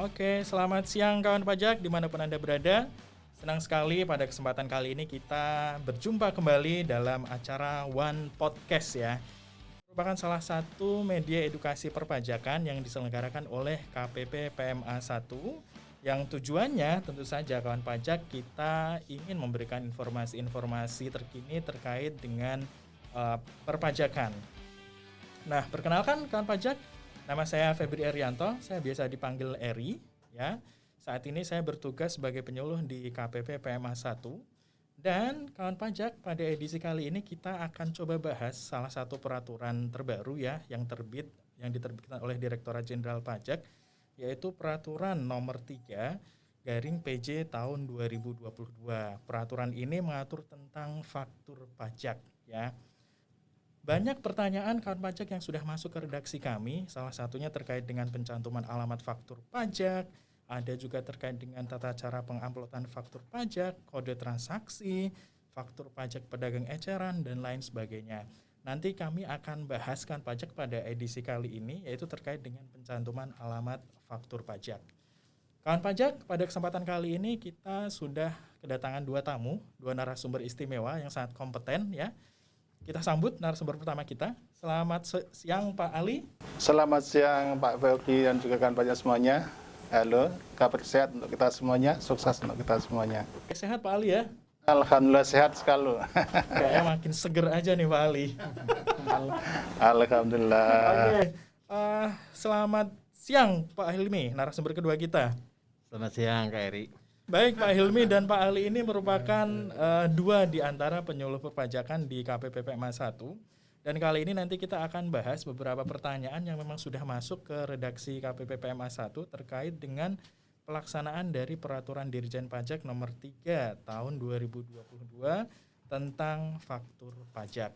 Oke, selamat siang kawan pajak dimanapun Anda berada. Senang sekali pada kesempatan kali ini kita berjumpa kembali dalam acara One Podcast ya. Merupakan salah satu media edukasi perpajakan yang diselenggarakan oleh KPP PMA 1 yang tujuannya tentu saja kawan pajak kita ingin memberikan informasi-informasi terkini terkait dengan perpajakan. Nah, perkenalkan kawan pajak, nama saya Febri Arianto, saya biasa dipanggil Eri ya. Saat ini saya bertugas sebagai penyuluh di KPP PMA 1. Dan kawan pajak, pada edisi kali ini kita akan coba bahas salah satu peraturan terbaru ya yang diterbitkan oleh Direktorat Jenderal Pajak, yaitu Peraturan Nomor 3/PJ tahun 2022. Peraturan ini mengatur tentang faktur pajak ya. Banyak pertanyaan kawan pajak yang sudah masuk ke redaksi kami, salah satunya terkait dengan pencantuman alamat faktur pajak, ada juga terkait dengan tata cara pengamplotan faktur pajak, kode transaksi, faktur pajak pedagang eceran, dan lain sebagainya. Nanti kami akan bahaskan pajak pada edisi kali ini, yaitu terkait dengan pencantuman alamat faktur pajak. Kawan pajak, pada kesempatan kali ini kita sudah kedatangan dua narasumber istimewa yang sangat kompeten ya. Kita sambut narasumber pertama kita. Selamat siang Pak Ali. Selamat siang Pak Febri dan juga kawan pajak semuanya. Halo, kabar sehat untuk kita semuanya, sukses untuk kita semuanya. Sehat Pak Ali ya? Alhamdulillah sehat sekali. Kayaknya makin seger aja nih Pak Ali. Alhamdulillah. Oke, selamat siang Pak Hilmi, narasumber kedua kita. Selamat siang Kak Eri. Baik, Pak Hilmi dan Pak Ali ini merupakan dua di antara penyuluh perpajakan di KPP PMA 1. Dan kali ini nanti kita akan bahas beberapa pertanyaan yang memang sudah masuk ke redaksi KPP PMA 1 terkait dengan pelaksanaan dari Peraturan Dirjen Pajak Nomor 3 Tahun 2022 tentang faktur pajak.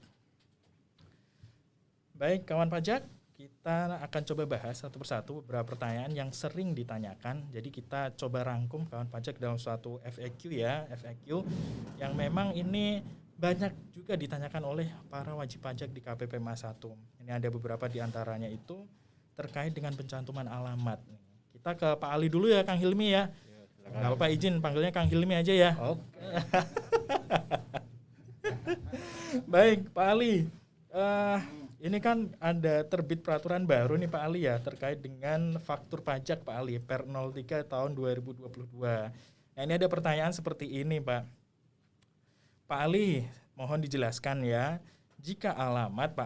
Baik, kawan pajak, kita akan coba bahas satu persatu beberapa pertanyaan yang sering ditanyakan. Jadi kita coba rangkum kawan pajak dalam suatu FAQ ya, FAQ yang memang ini banyak juga ditanyakan oleh para wajib pajak di KPP PMA 1. Ini ada beberapa di antaranya itu terkait dengan pencantuman alamat. Kita ke Pak Ali dulu ya, Kang Hilmi ya. Nggak apa-apa, izin panggilnya Kang Hilmi aja ya. Oke. Baik, Pak Ali. Ini kan ada terbit peraturan baru nih Pak Ali ya terkait dengan faktur pajak Pak Ali per 03 tahun 2022. Nah ini ada pertanyaan seperti ini Pak. Pak Ali, mohon dijelaskan ya. Jika alamat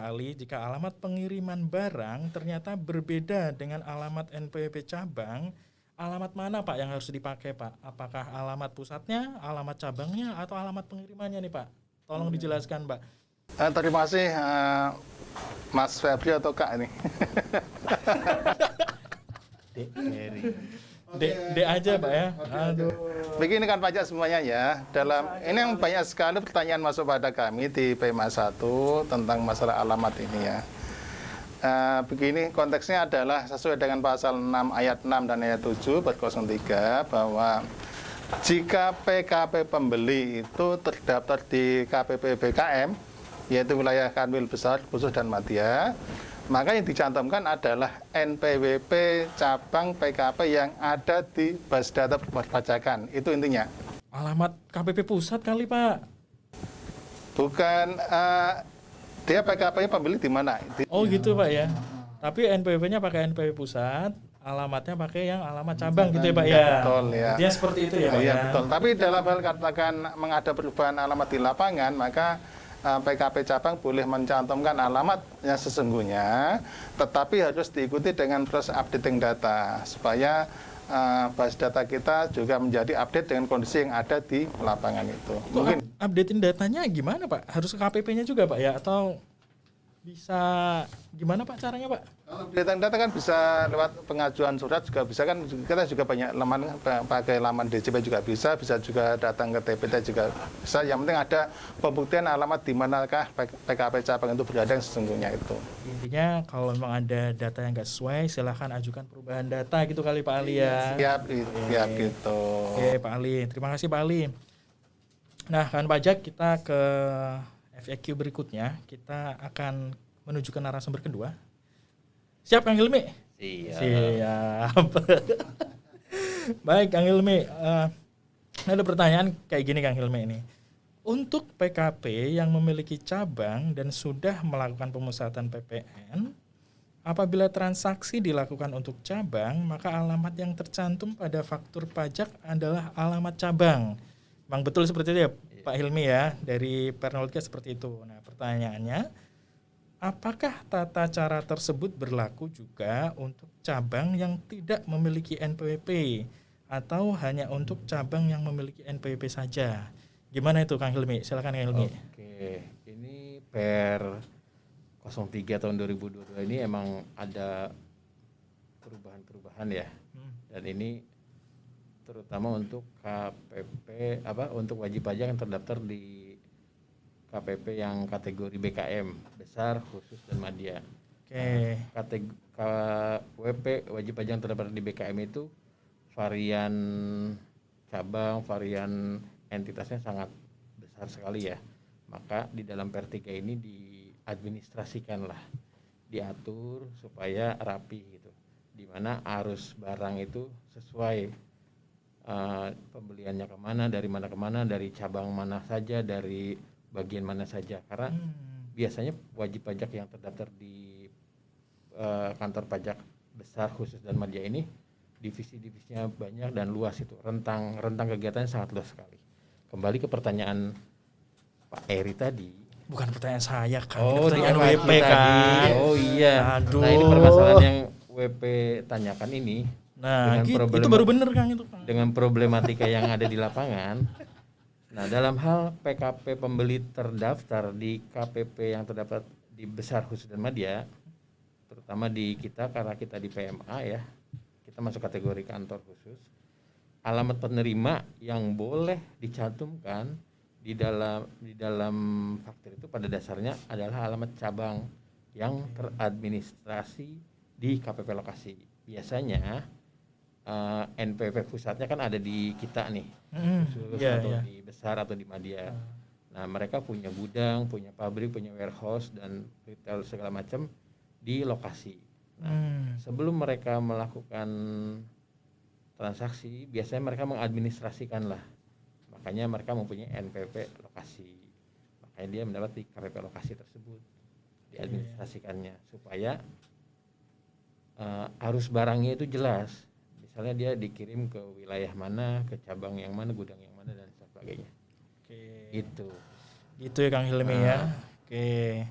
pengiriman barang ternyata berbeda dengan alamat NPWP cabang, alamat mana Pak yang harus dipakai Pak? Apakah alamat pusatnya, alamat cabangnya, atau alamat pengirimannya nih Pak? Tolong dijelaskan Pak. Terima kasih Mas Febri atau Kak ini. D aja Pak ya. Aduh. Begini kan pajak semuanya ya. Ini yang banyak sekali pertanyaan masuk pada kami di PMA 1 tentang masalah alamat ini ya. Begini konteksnya adalah sesuai dengan pasal 6 ayat 6 dan ayat 7 /03 bahwa jika PKP pembeli itu terdaftar di KPP BKM, yaitu wilayah kanwil besar, khusus dan madya, maka yang dicantumkan adalah NPWP cabang PKP yang ada di base data perpajakan. Itu intinya. Alamat KPP pusat kali Pak. Bukan, dia PKP-nya pembeli di mana? Oh gitu Pak ya. Tapi NPWP-nya pakai NPWP pusat, alamatnya pakai yang alamat cabang gitu ya Pak ya. Betul ya. Dia seperti itu ya Pak Iya ya. betul. Tapi dalam hal katakan mengada perubahan alamat di lapangan, maka PKP cabang boleh mencantumkan alamat yang sesungguhnya, tetapi harus diikuti dengan proses updating data supaya base data kita juga menjadi update dengan kondisi yang ada di lapangan itu. Mungkin updatein datanya gimana Pak? Harus ke KPP-nya juga Pak ya? Atau bisa gimana Pak caranya Pak? Updating data kan bisa lewat pengajuan surat juga bisa kan, kita juga banyak laman, pakai laman DJP juga bisa juga datang ke TPT juga bisa. Yang penting ada pembuktian alamat di manakah PKP cabang itu berada yang sesungguhnya itu. Intinya kalau memang ada data yang nggak sesuai, silahkan ajukan perubahan data gitu kali Pak Ali ya. Siap gitu. Oke Pak Ali, terima kasih Pak Ali. Nah kan pajak kita ke FAQ berikutnya, kita akan menuju ke narasumber kedua. Siap Kang Hilmi? Siap. Siap. Baik Kang Hilmi, ada pertanyaan kayak gini Kang Hilmi ini. Untuk PKP yang memiliki cabang dan sudah melakukan pemusatan PPN, apabila transaksi dilakukan untuk cabang, maka alamat yang tercantum pada faktur pajak adalah alamat cabang. Bang, betul seperti itu ya Pak Hilmi ya, dari Pernolga seperti itu. Nah pertanyaannya, apakah tata cara tersebut berlaku juga untuk cabang yang tidak memiliki NPWP atau hanya untuk cabang yang memiliki NPWP saja? Gimana itu Kang Hilmi? Silakan Kang Hilmi. Oke, ini per 03 tahun 2022 ini emang ada perubahan ya. Dan ini terutama untuk KPP untuk wajib pajak yang terdaftar di KPP yang kategori BKM, besar, khusus dan madya. Oke. KWP wajib pajak yang terdaftar di BKM itu varian cabang, varian entitasnya sangat besar sekali ya. Maka di dalam per 3 ini diadministrasikan lah, diatur supaya rapi gitu. Di mana arus barang itu sesuai pembeliannya kemana, dari mana kemana, dari cabang mana saja, dari bagian mana saja. Karena biasanya wajib pajak yang terdaftar di kantor pajak besar, khusus dan madya ini divisi-divisinya banyak dan luas itu. Rentang kegiatannya sangat luas sekali. Kembali ke pertanyaan Pak Eri tadi. Bukan pertanyaan saya kan, Oh, pertanyaan WP tadi. kan. Oh iya. Aduh. Nah ini permasalahan yang WP tanyakan ini. Nah itu baru bener Kang itu Kang. Dengan problematika yang ada di lapangan. Nah dalam hal PKP pembeli terdaftar di KPP yang terdapat di besar, khusus dan madya, terutama di kita karena kita di PMA ya, kita masuk kategori kantor khusus. Alamat penerima yang boleh dicantumkan di dalam faktur itu pada dasarnya adalah alamat cabang yang teradministrasi di KPP lokasi. Biasanya NPWP pusatnya kan ada di kita nih, khusus atau di besar atau di madya. Nah mereka punya gudang, punya pabrik, punya warehouse dan retail segala macam di lokasi. Nah sebelum mereka melakukan transaksi, biasanya mereka mengadministrasikan lah. Makanya mereka mempunyai NPWP lokasi. Makanya dia mendapat di KPP lokasi tersebut. Diadministrasikannya supaya arus barangnya itu jelas. Misalnya dia dikirim ke wilayah mana, ke cabang yang mana, gudang yang mana dan sebagainya. Oke. Gitu ya Kang Hilmi ya. Oke.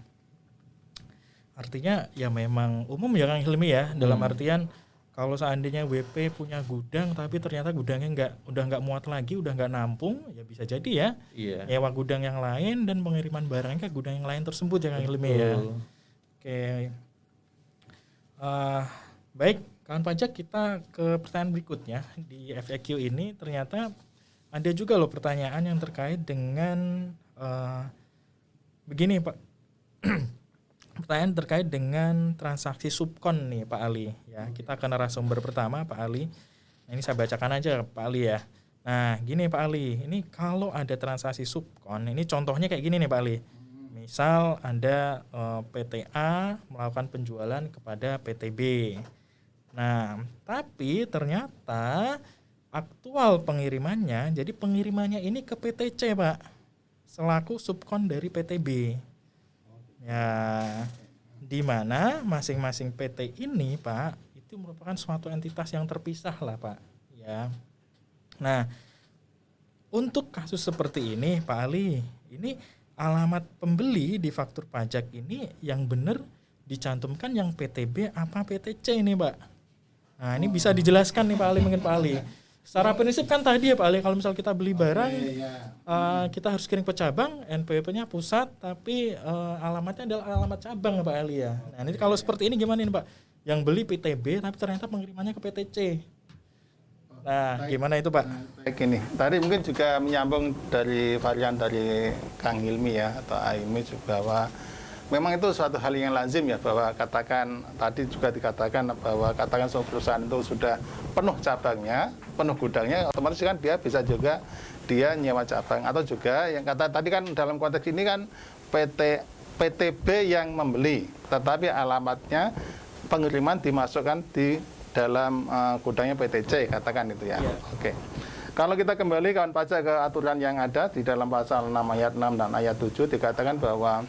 Artinya ya memang umum ya Kang Hilmi ya, dalam artian kalau seandainya WP punya gudang tapi ternyata gudangnya udah nggak muat lagi, udah nggak nampung, ya bisa jadi ya nyewa gudang yang lain dan pengiriman barangnya ke gudang yang lain tersebut ya Kang Hilmi ya. Oke. Baik, kawan pajak, kita ke pertanyaan berikutnya. Di FAQ ini ternyata ada juga loh pertanyaan yang terkait dengan begini Pak. Pertanyaan terkait dengan transaksi subkon nih Pak Ali ya. Kita ke narasumber pertama Pak Ali. Nah, ini saya bacakan aja Pak Ali ya. Nah gini Pak Ali, ini kalau ada transaksi subkon, ini contohnya kayak gini nih Pak Ali. Misal ada PTA melakukan penjualan kepada PTB. Nah tapi ternyata aktual pengirimannya, jadi pengirimannya ini ke PTC Pak, selaku subkon dari PTB. Ya, di mana masing-masing PT ini Pak itu merupakan suatu entitas yang terpisah lah Pak. Ya. Nah, untuk kasus seperti ini Pak Ali, ini alamat pembeli di faktur pajak ini yang benar dicantumkan yang PTB apa PTC ini Pak? Nah ini bisa dijelaskan nih Pak Ali, mungkin Pak Ali. Secara prinsip kan tadi ya Pak Ali, kalau misal kita beli barang, kita harus kirim ke cabang, NPWP-nya pusat, tapi alamatnya adalah alamat cabang Pak Ali ya. Nah ini kalau seperti ini gimana nih Pak? Yang beli PTB tapi ternyata pengirimannya ke PTC. Nah gimana itu Pak? Baik, ini tadi mungkin juga menyambung dari varian dari Kang Hilmi ya atau Aimi juga, bahwa memang itu suatu hal yang lazim ya, bahwa katakan tadi juga dikatakan bahwa katakan sebuah perusahaan itu sudah penuh cabangnya, penuh gudangnya, otomatis kan dia bisa juga dia nyewa cabang, atau juga yang kata tadi kan dalam konteks ini kan PTB yang membeli, tetapi alamatnya pengiriman dimasukkan di dalam gudangnya PTC, katakan itu ya. Iya. Oke. Kalau kita kembali kawan pajak ke aturan yang ada di dalam pasal 6 ayat 6 dan ayat 7 dikatakan bahwa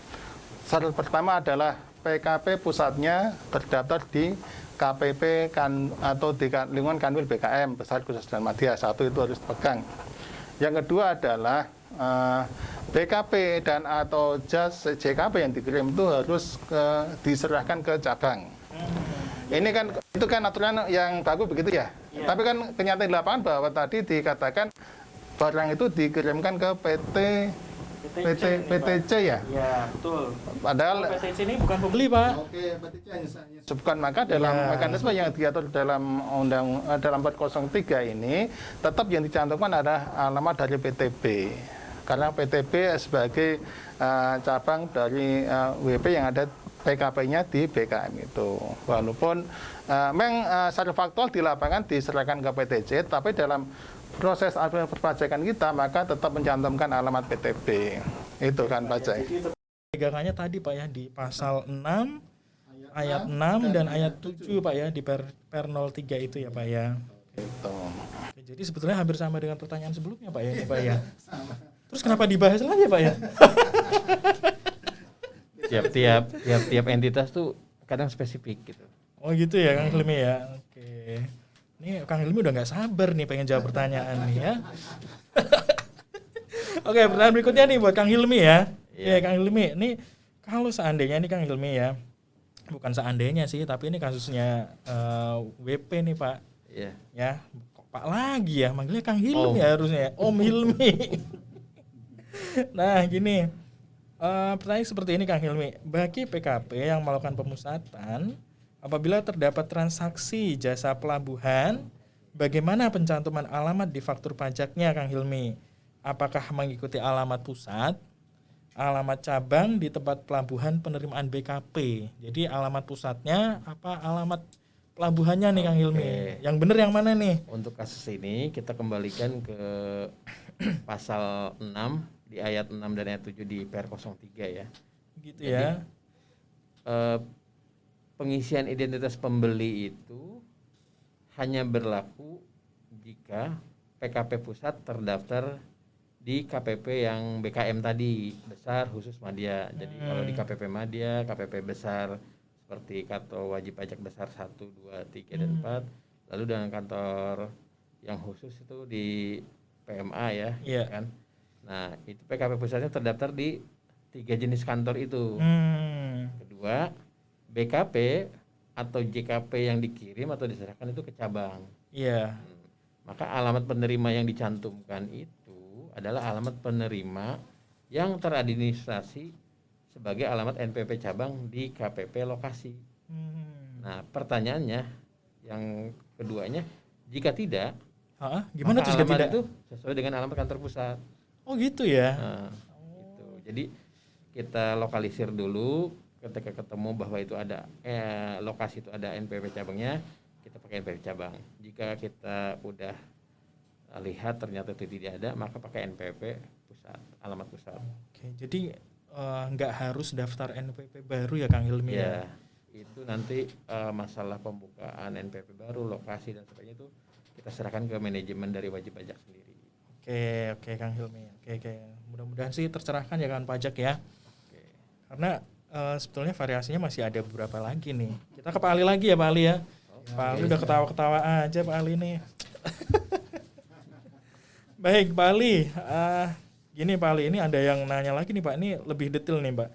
syarat pertama adalah PKP pusatnya terdaftar di KPP atau di lingkungan Kanwil BKM Besar Khusus dan Madya. Satu itu harus dipegang. Yang kedua adalah BKP dan atau jas JKP yang dikirim itu harus diserahkan ke cabang. Ini kan itu kan aturan yang bagus begitu ya. Tapi kan kenyataan di lapangan bahwa tadi dikatakan barang itu dikirimkan ke PTC ya. Iya, betul. Padahal PTC ini bukan pembeli, Pak. Oke, PTC hanya disebutkan, maka dalam mekanisme yang diatur dalam dalam 403 ini tetap yang dicantumkan adalah alamat dari PTB. Karena PTB sebagai cabang dari WP yang ada PKP-nya di BKM itu. Walaupun memang secara faktual di lapangan diserahkan ke PTC, tapi dalam proses administrasi perpajakan kita maka tetap mencantumkan alamat PTB. Itu kan pajak. Jadi pegangannya tadi Pak ya di pasal 6 ayat 6 dan ayat 7 Pak ya di per 03 itu ya Pak ya. Gitu. Oke, jadi sebetulnya hampir sama dengan pertanyaan sebelumnya Pak ya ini Pak ya. Terus kenapa dibahas lagi Pak ya? Tiap entitas tuh kadang spesifik gitu. Oh gitu ya Kang Hilmi ya. Oke. Ini Kang Hilmi udah nggak sabar nih pengen jawab pertanyaan nih ya. Oke, pertanyaan berikutnya nih buat Kang Hilmi ya. Iya, Kang Hilmi. Ini kalau seandainya nih Kang Hilmi ya. Bukan seandainya sih, tapi ini kasusnya WP nih Pak. Iya. Ya, kok Pak lagi ya? Manggilnya Kang Hilmi ya harusnya. Om Hilmi. Nah, gini. Pertanyaan seperti ini Kang Hilmi. Bagi PKP yang melakukan pemusatan, apabila terdapat transaksi jasa pelabuhan, bagaimana pencantuman alamat di faktur pajaknya Kang Hilmi? Apakah mengikuti alamat pusat, alamat cabang di tempat pelabuhan penerimaan BKP? Jadi alamat pusatnya apa alamat pelabuhannya nih Kang Hilmi? Yang benar yang mana nih? Untuk kasus ini kita kembalikan ke pasal 6 di ayat 6 dan ayat 7 di PR 03 ya. Gitu Jadi, ya. Pengisian identitas pembeli itu hanya berlaku jika PKP pusat terdaftar di KPP yang BKM tadi, Besar Khusus Madya. Jadi kalau di KPP Madya, KPP besar seperti kantor wajib pajak besar 1, 2, 3 dan 4. Lalu dengan kantor yang khusus itu di PMA ya, Iya. kan. Nah, itu PKP pusatnya terdaftar di 3 jenis kantor itu. Kedua, BKP atau JKP yang dikirim atau diserahkan itu ke cabang. Iya. Maka alamat penerima yang dicantumkan itu adalah alamat penerima yang teradministrasi sebagai alamat NPP cabang di KPP lokasi. Nah, pertanyaannya yang keduanya, jika tidak, Gimana tuh jika alamat tidak? itu sesuai dengan alamat kantor pusat. Oh gitu ya. Nah, gitu. Jadi kita lokalisir dulu, ketika ketemu bahwa itu ada lokasi itu ada NPP cabangnya, kita pakai NPP cabang. Jika kita udah lihat ternyata itu tidak ada, maka pakai NPP pusat, alamat pusat. Oke, jadi nggak harus daftar NPP baru ya Kang Hilmi ya? Itu nanti masalah pembukaan NPP baru, lokasi dan sebagainya itu kita serahkan ke manajemen dari wajib pajak sendiri. Oke Kang Hilmi. Oke. Mudah-mudahan sih tercerahkan ya kan pajak ya. Oke. Karena sebetulnya variasinya masih ada beberapa lagi nih. Kita ke Pak Ali lagi ya Pak Ali ya. Pak Ali udah ketawa-ketawa aja Pak Ali nih. Baik Pak Ali. Gini Pak Ali, ini ada yang nanya lagi nih Pak. Ini lebih detail nih Pak.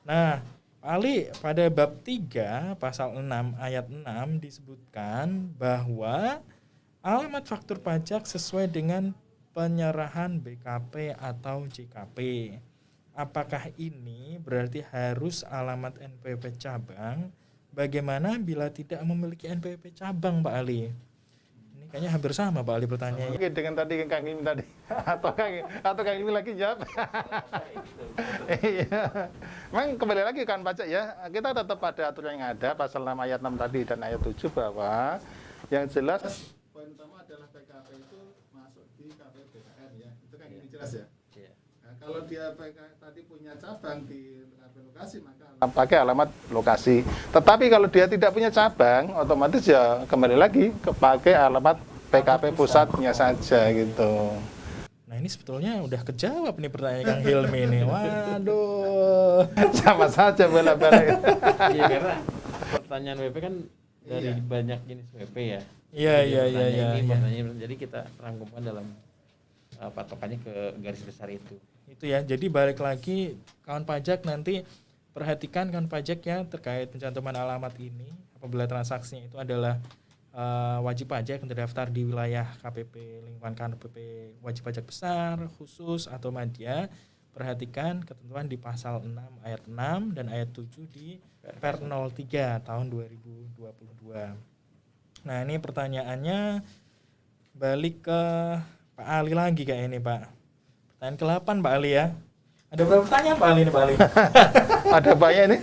Nah Pak Ali pada bab 3 pasal 6 ayat 6 disebutkan bahwa alamat faktur pajak sesuai dengan penyerahan BKP atau JKP. Apakah ini berarti harus alamat NPP cabang? Bagaimana bila tidak memiliki NPP cabang, Pak Ali? Ini kayaknya hampir sama, Pak Ali pertanyaannya. Oke, dengan tadi Kang Ilmi tadi atau Kang Ilmi lagi jawab. Iya. Memang kembali lagi kan pajak ya. Kita tetap pada aturan yang ada pasal 6 ayat 6 tadi dan ayat 7 bahwa yang jelas poin utama adalah PKP itu masuk di KPP BKM ya. Itu kan ini jelas ya. Iya. Nah, Kalau dia tadi punya cabang di lokasi, maka pakai alamat lokasi. Tetapi kalau dia tidak punya cabang, otomatis ya kembali lagi pakai alamat PKP pusatnya saja gitu. Nah ini sebetulnya udah kejawab nih pertanyaan Kang Hilmi nih. Waduh. Sama saja bela-belain. Iya, karena pertanyaan WP kan dari banyak jenis WP ya. Iya. Pertanyaan, jadi kita rangkumkan dalam patokannya ke garis besar itu. Itu ya. Jadi balik lagi kawan pajak nanti perhatikan kawan pajak ya terkait pencantuman alamat ini apabila transaksinya itu adalah wajib pajak yang terdaftar di wilayah KPP lingkungan KPP wajib pajak besar, khusus atau madya. Perhatikan ketentuan di pasal 6 ayat 6 dan ayat 7 di Per 03 tahun 2022. Nah, ini pertanyaannya balik ke Pak Ali lagi kayak ini, Pak. Pertanyaan ke-8 Pak Ali ya. Ada berapa pertanyaan Pak Ali ini, Pak Ali? Ada banyak ini.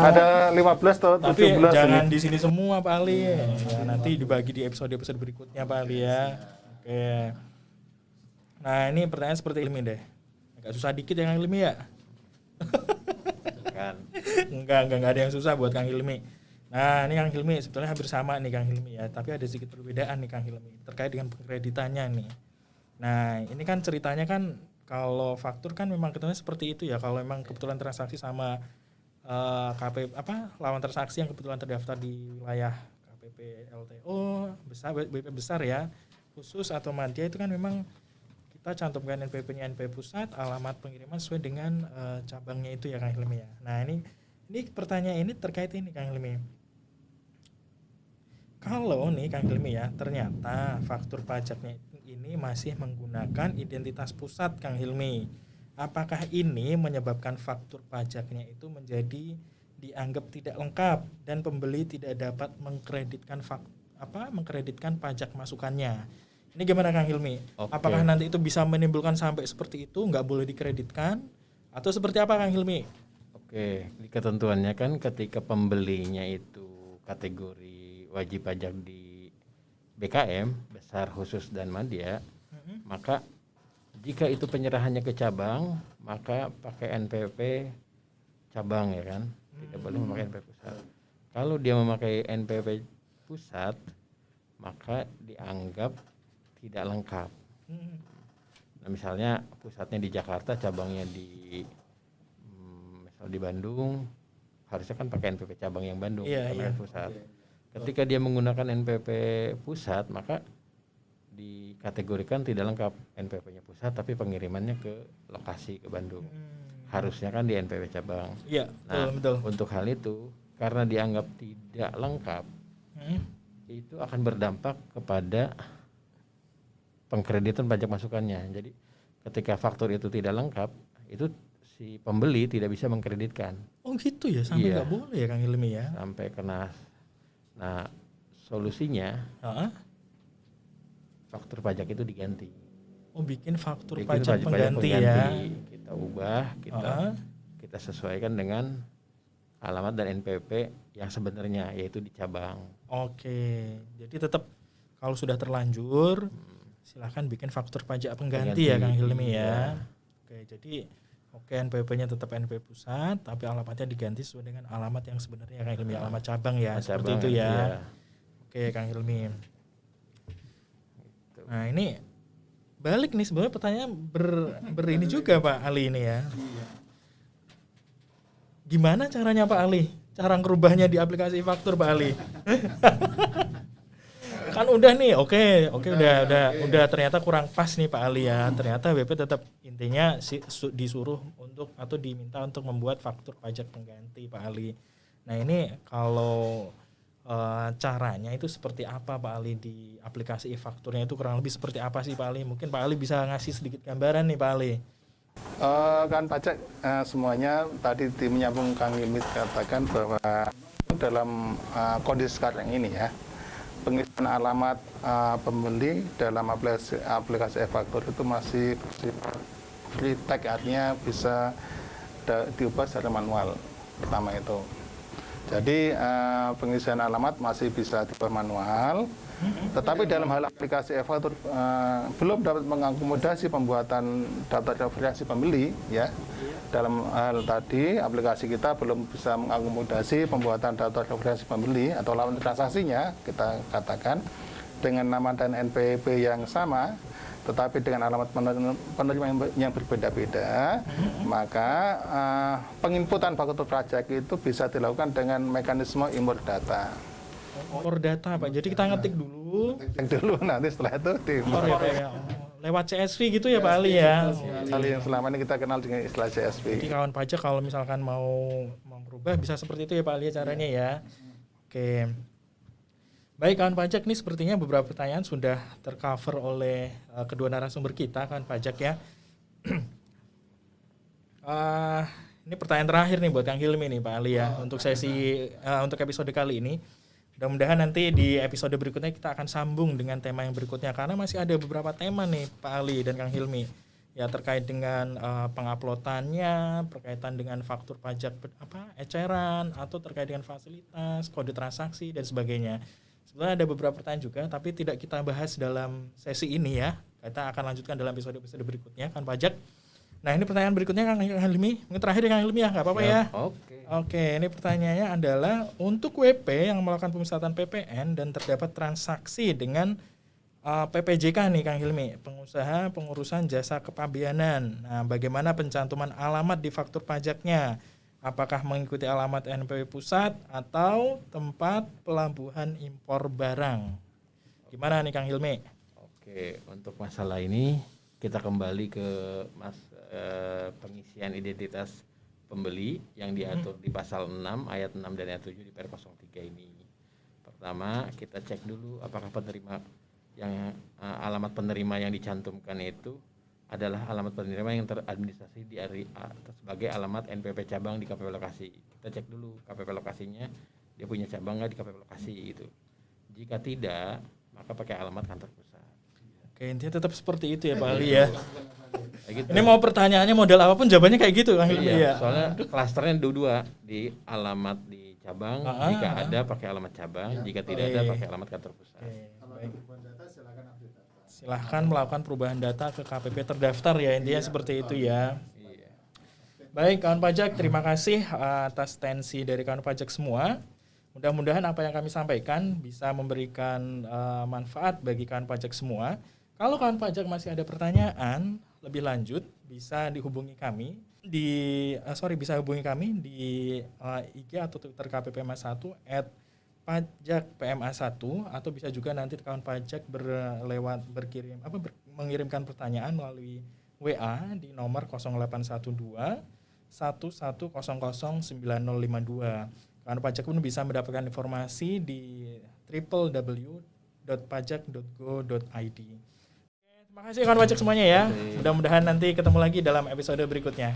Ada 15 atau 17. Tapi jangan di sini semua Pak Ali. Ya, nanti dibagi di episode-episode berikutnya Pak Ali ya. Oke. Nah, ini pertanyaan seperti Ilmi deh. Agak susah dikit ya Kang Ilmi ya? Kan. Enggak ada yang susah buat Kang Hilmi. Nah, ini Kang Hilmi sebetulnya hampir sama nih Kang Hilmi ya, tapi ada sedikit perbedaan nih Kang Hilmi terkait dengan pengkreditannya nih. Nah, ini kan ceritanya kan kalau faktur kan memang ketentuannya seperti itu ya. Kalau memang kebetulan transaksi sama KP lawan transaksi yang kebetulan terdaftar di wilayah KPP LTO besar BP besar ya, khusus atau madya itu kan memang kita cantumkan NPP-nya NPP pusat, alamat pengiriman sesuai dengan cabangnya itu ya Kang Hilmi ya. Nah, ini pertanyaan ini terkait ini Kang Hilmi. Kalau nih Kang Hilmi ya, ternyata faktur pajaknya ini masih menggunakan identitas pusat Kang Hilmi. Apakah ini menyebabkan faktur pajaknya itu menjadi dianggap tidak lengkap dan pembeli tidak dapat mengkreditkan pajak masukannya? Ini gimana Kang Hilmi? Oke. Apakah nanti itu bisa menimbulkan sampai seperti itu, nggak boleh dikreditkan? Atau seperti apa Kang Hilmi? Oke, di ketentuannya kan ketika pembelinya itu kategori wajib pajak di BKM, besar, khusus, dan madya, maka jika itu penyerahannya ke cabang, maka pakai NPP cabang ya kan, tidak boleh memakai NPP pusat. Kalau dia memakai NPP pusat, maka dianggap tidak lengkap. Nah, misalnya pusatnya di Jakarta, cabangnya di misal di Bandung, harusnya kan pakai NPP cabang yang Bandung, bukan pusat. Ketika dia menggunakan NPP pusat, maka dikategorikan tidak lengkap NPP-nya pusat, tapi pengirimannya ke lokasi ke Bandung. Harusnya kan di NPP cabang. Iya, Nah, betul. untuk hal itu, karena dianggap tidak lengkap, itu akan berdampak kepada pengkreditan pajak masukannya. Jadi ketika faktur itu tidak lengkap, itu si pembeli tidak bisa mengkreditkan. Oh gitu ya, sampai nggak boleh ya Kang Hilmi ya? Sampai kena. Nah, solusinya faktur pajak itu diganti. Oh, bikin faktur Bikin pajak pengganti ya? Kita ubah, kita sesuaikan dengan alamat dan NPP yang sebenarnya, yaitu di cabang. Oke, jadi tetap kalau sudah terlanjur silahkan bikin faktur pajak pengganti ya Kang Hilmi ya. Oke, jadi NPP-nya tetap NPP pusat, tapi alamatnya diganti sesuai dengan alamat yang sebenarnya Kang Hilmi, alamat cabang ya, seperti itu ya. Iya. Oke Kang Hilmi. Nah ini balik nih sebenarnya pertanyaan ini juga Pak Ali ini ya. Gimana caranya Pak Ali? Cara ngerubahnya di aplikasi faktur Pak Ali? Kan udah nih, oke, udah ternyata kurang pas nih Pak Ali ya. Ternyata BP tetap intinya disuruh untuk atau diminta untuk membuat faktur pajak pengganti Pak Ali. Nah ini kalau caranya itu seperti apa Pak Ali di aplikasi e-fakturnya itu kurang lebih seperti apa sih Pak Ali? Mungkin Pak Ali bisa ngasih sedikit gambaran nih Pak Ali. Kan pajak semuanya tadi menyambung Kang Hilmi katakan bahwa dalam kondisi sekarang ini ya, pengisian alamat pembeli dalam aplikasi e-faktur itu masih bersifat free text, artinya bisa diubah secara manual. Pertama itu. Jadi pengisian alamat masih bisa diubah manual. Tetapi dalam hal aplikasi EVA itu belum dapat mengakomodasi pembuatan daftar referensi pembeli, ya. Dalam hal tadi aplikasi kita belum bisa mengakomodasi pembuatan daftar referensi pembeli atau lawan transaksinya, kita katakan dengan nama dan NPWP yang sama, tetapi dengan alamat penerima yang berbeda-beda, maka penginputan faktur pajak itu bisa dilakukan dengan mekanisme import data. Impor data Pak. Jadi kita ngetik dulu. Cek dulu, nanti setelah itu Impor ya Pak ya. Lewat CSV gitu ya Pak Ali ya. Ali yang selama ini kita kenal dengan istilah CSV. Jadi kawan pajak kalau misalkan mau merubah bisa seperti itu ya Pak Ali caranya ya. Oke. Baik kawan pajak, ini sepertinya beberapa pertanyaan sudah tercover oleh kedua narasumber kita kawan pajak ya. Ini pertanyaan terakhir nih buat Kang Hilmi nih Pak Ali ya untuk sesi untuk episode kali ini. Mudah-mudahan nanti di episode berikutnya kita akan sambung dengan tema yang berikutnya karena masih ada beberapa tema nih Pak Ali dan Kang Hilmi ya terkait dengan penguploadannya, berkaitan dengan faktur pajak eceran atau terkait dengan fasilitas, kode transaksi dan sebagainya. Sebenarnya ada beberapa pertanyaan juga tapi tidak kita bahas dalam sesi ini ya. Kita akan lanjutkan dalam episode berikutnya kan pajak. Nah ini pertanyaan berikutnya Kang Hilmi, mungkin terakhir Kang Hilmi ya, nggak apa-apa ya. Oke, ini pertanyaannya adalah untuk WP yang melakukan pemusatan PPN dan terdapat transaksi dengan PPJK nih Kang Hilmi, pengusaha pengurusan jasa kepabeanan. Nah, bagaimana pencantuman alamat di faktur pajaknya? Apakah mengikuti alamat NPW pusat atau tempat pelabuhan impor barang? Gimana nih Kang Hilmi? Oke, untuk masalah ini kita kembali ke pengisian identitas pembeli yang diatur di pasal 6 ayat 6 dan ayat 7 di Per 03 ini. Pertama, kita cek dulu apakah penerima yang alamat penerima yang dicantumkan itu adalah alamat penerima yang teradministrasi sebagai alamat NPWP cabang di KPP lokasi. Kita cek dulu KPP lokasinya, dia punya cabang nggak di KPP lokasi itu. Jika tidak, maka pakai alamat kantor pusat. Oke, intinya tetap seperti itu ya Pak Ali ya. Gitu. Ini mau pertanyaannya model apapun jawabannya kayak gitu Kang Hilmi ya. Soalnya klasternya dua di alamat di cabang, jika ada pakai alamat cabang, jika tidak ada pakai alamat kantor pusat. Silahkan melakukan perubahan data ke KPP terdaftar ya, intinya seperti itu ya. Baik kawan pajak, terima kasih atas atensi dari kawan pajak semua. Mudah-mudahan apa yang kami sampaikan bisa memberikan manfaat bagi kawan pajak semua. Kalau kawan pajak masih ada pertanyaan lebih lanjut, bisa dihubungi kami di IG atau Twitter KPPMA1 @pajakpma1 atau bisa juga nanti kawan pajak mengirimkan pertanyaan melalui WA di nomor 0812 1100 9052. Kawan pajak pun bisa mendapatkan informasi di www.pajak.go.id. Terima kasih kawan pajak semuanya ya. Mudah-mudahan nanti ketemu lagi dalam episode berikutnya.